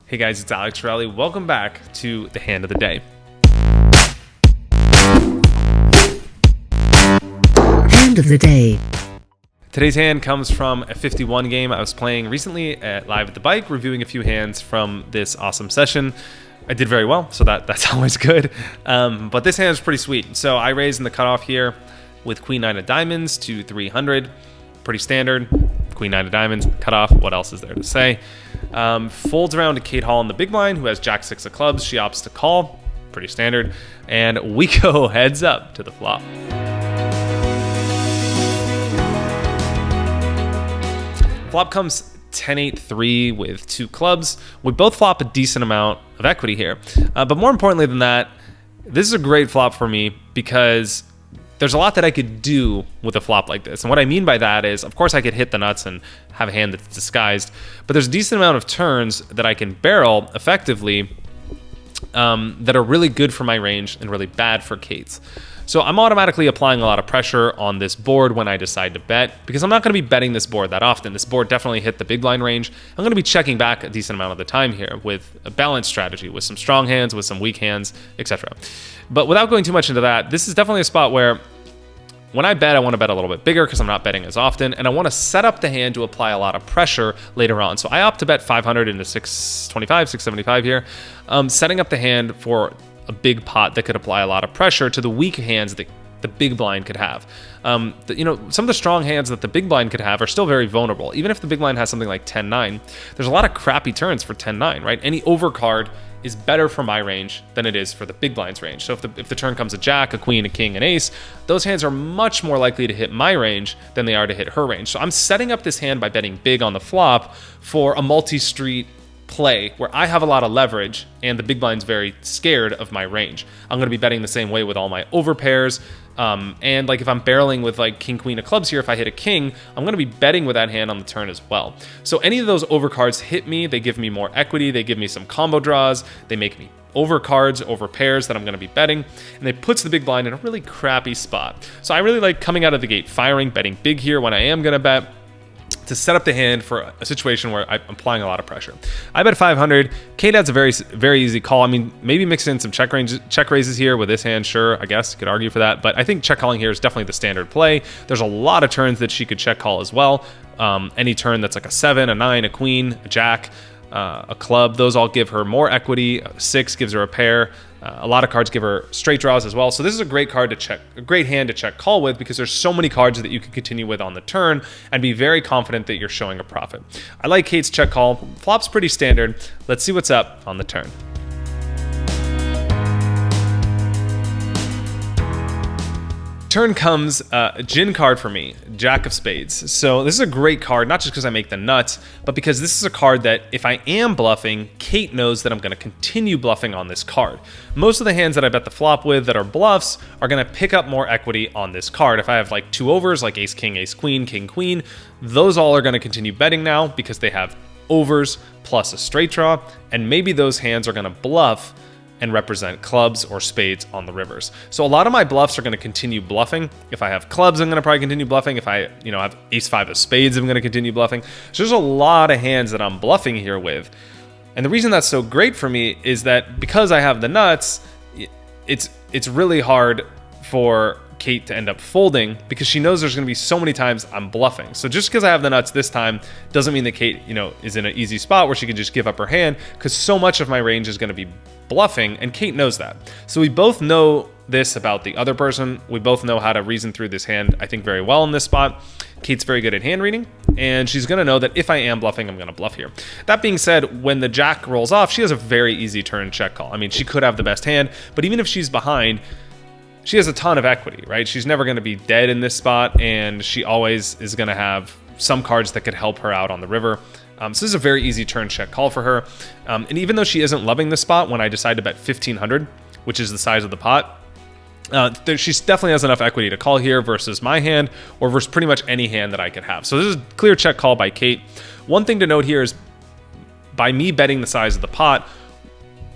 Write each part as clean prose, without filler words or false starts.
Hey guys, it's Alex Torelli. Welcome back to the Hand of the Day. Hand of the Day. Today's hand comes from a 51 game I was playing recently at Live at the Bike, reviewing a few hands from this awesome session. I did very well, so that's always good. But this hand is pretty sweet. So I raised in the cutoff here with Queen 9 of Diamonds to 300. Pretty standard. Queen 9 of Diamonds, cutoff. What else is there to say? Folds around to Cate Hall in the big blind, who has Jack 6 of clubs. She opts to call. Pretty standard. And we go heads up to the flop. Flop comes 10-8-3 with 2 clubs. We both flop a decent amount of equity here. But more importantly than that, this is a great flop for me because there's a lot that I could do with a flop like this. And what I mean by that is, of course, I could hit the nuts and have a hand that's disguised, but there's a decent amount of turns that I can barrel effectively that are really good for my range and really bad for Cate's. So I'm automatically applying a lot of pressure on this board when I decide to bet, because I'm not going to be betting this board that often. This board definitely hit the big blind range. I'm going to be checking back a decent amount of the time here with a balanced strategy, with some strong hands, with some weak hands, etc. But without going too much into that, this is definitely a spot where when I bet, I want to bet a little bit bigger because I'm not betting as often, and I want to set up the hand to apply a lot of pressure later on. So I opt to bet 500 into 625, 675 here, setting up the hand for a big pot that could apply a lot of pressure to the weak hands that the big blind could have. Some of the strong hands that the big blind could have are still very vulnerable. Even if the big blind has something like 10-9, there's a lot of crappy turns for 10-9, right? Any overcard is better for my range than it is for the big blind's range. So if the turn comes a jack, a queen, a king, an ace, those hands are much more likely to hit my range than they are to hit her range. So I'm setting up this hand by betting big on the flop for a multi-street play where I have a lot of leverage and the big blind's very scared of my range. I'm going to be betting the same way with all my overpairs. And like if I'm barreling with like king, queen of clubs here, if I hit a king, I'm going to be betting with that hand on the turn as well. So any of those overcards hit me, they give me more equity, they give me some combo draws, they make me overcards, over pairs that I'm going to be betting, and it puts the big blind in a really crappy spot. So I really like coming out of the gate firing, betting big here when I am going to bet, to set up the hand for a situation where I'm applying a lot of pressure. I bet 500. Cate has a very, very easy call. I mean, maybe mix in some check raises here with this hand. Sure, I guess you could argue for that, but I think check calling here is definitely the standard play. There's a lot of turns that she could check call as well. Any turn that's like a 7, a 9, a queen, a jack, a club, those all give her more equity. A 6 gives her a pair. A lot of cards give her straight draws as well. So this is a great card to check, a great hand to check call with, because there's so many cards that you can continue with on the turn and be very confident that you're showing a profit. I like Cate's check call. Flop's pretty standard. Let's see what's up on the turn. Turn comes a gin card for me, Jack of Spades. So this is a great card, not just because I make the nuts, but because this is a card that if I am bluffing, Cate knows that I'm going to continue bluffing on this card. Most of the hands that I bet the flop with that are bluffs are going to pick up more equity on this card. If I have like 2 overs, like ace, king, king, queen, those all are going to continue betting now because they have overs plus a straight draw, and maybe those hands are going to bluff and represent clubs or spades on the rivers. So a lot of my bluffs are going to continue bluffing. If I have clubs, I'm going to probably continue bluffing. If I have ace 5 of spades, I'm going to continue bluffing. So there's a lot of hands that I'm bluffing here with. And the reason that's so great for me is that because I have the nuts, it's really hard for Cate to end up folding because she knows there's going to be so many times I'm bluffing. So just because I have the nuts this time doesn't mean that Cate, is in an easy spot where she can just give up her hand, because so much of my range is going to be bluffing, and Cate knows that. So we both know this about the other person. We both know how to reason through this hand, I think, very well in this spot. Cate's very good at hand reading, and she's going to know that if I am bluffing, I'm going to bluff here. That being said, when the jack rolls off, she has a very easy turn check call. I mean, she could have the best hand, but even if she's behind, she has a ton of equity, right? She's never going to be dead in this spot, and she always is going to have some cards that could help her out on the river. So this is a very easy turn check call for her. And even though she isn't loving this spot, when I decide to bet 1,500, which is the size of the pot, she definitely has enough equity to call here versus my hand or versus pretty much any hand that I could have. So this is a clear check call by Cate. One thing to note here is by me betting the size of the pot,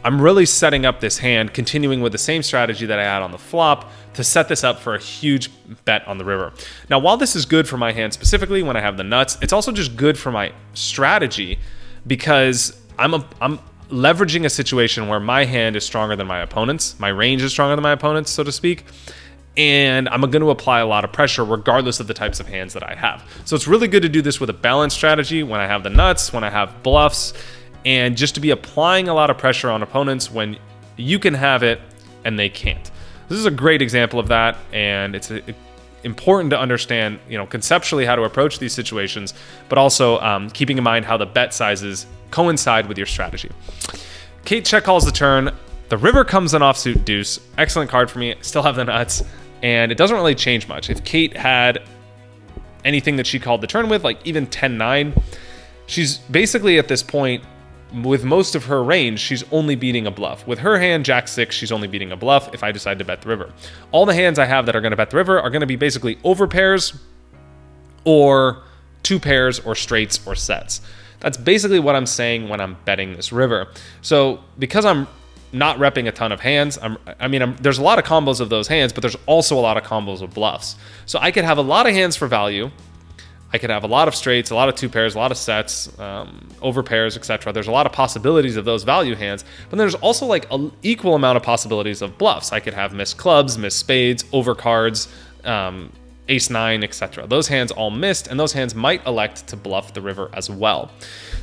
I'm really setting up this hand, continuing with the same strategy that I had on the flop to set this up for a huge bet on the river. Now, while this is good for my hand specifically when I have the nuts, it's also just good for my strategy because I'm leveraging a situation where my hand is stronger than my opponent's, my range is stronger than my opponent's, so to speak, and I'm going to apply a lot of pressure regardless of the types of hands that I have. So it's really good to do this with a balanced strategy when I have the nuts, when I have bluffs, and just to be applying a lot of pressure on opponents when you can have it and they can't. This is a great example of that, and it's important to understand, conceptually how to approach these situations, but also keeping in mind how the bet sizes coincide with your strategy. Cate check calls the turn. The river comes an offsuit deuce. Excellent card for me. Still have the nuts, and it doesn't really change much. If Cate had anything that she called the turn with, like even 10-9, she's basically at this point, with most of her range, she's only beating a bluff. With her hand, Jack-6, she's only beating a bluff if I decide to bet the river. All the hands I have that are going to bet the river are going to be basically over pairs or two pairs or straights or sets. That's basically what I'm saying when I'm betting this river. So because I'm not repping a ton of hands, there's a lot of combos of those hands, but there's also a lot of combos of bluffs. So I could have a lot of hands for value. I could have a lot of straights, a lot of two pairs, a lot of sets, over pairs, etc. There's a lot of possibilities of those value hands, but there's also like an equal amount of possibilities of bluffs. I could have missed clubs, missed spades, over cards, ace-9, etc. Those hands all missed, and those hands might elect to bluff the river as well.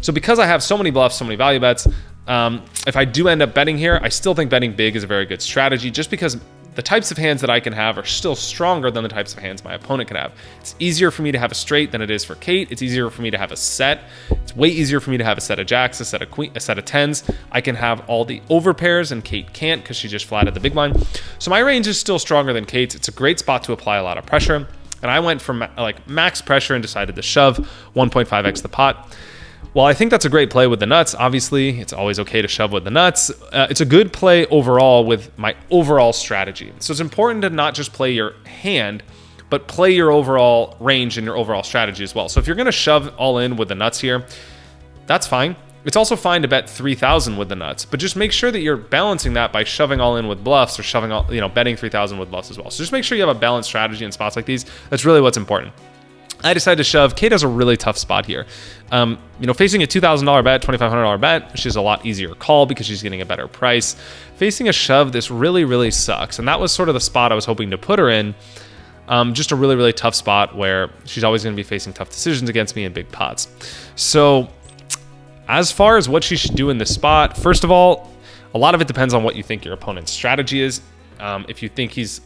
So because I have so many bluffs, so many value bets, if I do end up betting here, I still think betting big is a very good strategy, just because the types of hands that I can have are still stronger than the types of hands my opponent can have. It's easier for me to have a straight than it is for Cate. It's easier for me to have a set. It's way easier for me to have a set of jacks, a set of queen, a set of tens. I can have all the over pairs, and Cate can't because she just flatted the big blind. So my range is still stronger than Cate's. It's a great spot to apply a lot of pressure. And I went for like max pressure and decided to shove 1.5x the pot. While I think that's a great play with the nuts, obviously, it's always okay to shove with the nuts. It's a good play overall with my overall strategy. So it's important to not just play your hand, but play your overall range and your overall strategy as well. So if you're going to shove all in with the nuts here, that's fine. It's also fine to bet 3,000 with the nuts, but just make sure that you're balancing that by shoving all in with bluffs or betting 3,000 with bluffs as well. So just make sure you have a balanced strategy in spots like these. That's really what's important. I decided to shove. Cate has a really tough spot here. Facing a $2,000 bet, $2,500 bet, she's a lot easier call because she's getting a better price. Facing a shove, this really, really sucks. And that was sort of the spot I was hoping to put her in. Just a really, really tough spot where she's always going to be facing tough decisions against me in big pots. So as far as what she should do in this spot, first of all, a lot of it depends on what you think your opponent's strategy is. If you think he's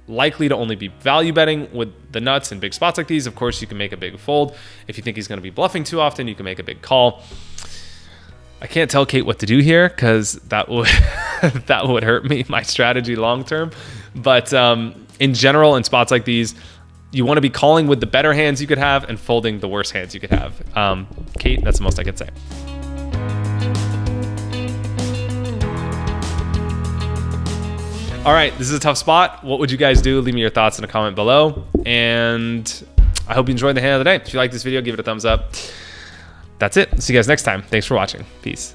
likely to only be value betting with the nuts in big spots like these, of course you can make a big fold. If you think he's going to be bluffing too often, you can make a big call. I can't tell Cate what to do here because that would that would hurt me, my strategy long term. But in general, in spots like these, you want to be calling with the better hands you could have and folding the worst hands you could have. Cate, that's the most I can say. All right, this is a tough spot. What would you guys do? Leave me your thoughts in a comment below. And I hope you enjoyed the hand of the day. If you like this video, give it a thumbs up. That's it. See you guys next time. Thanks for watching. Peace.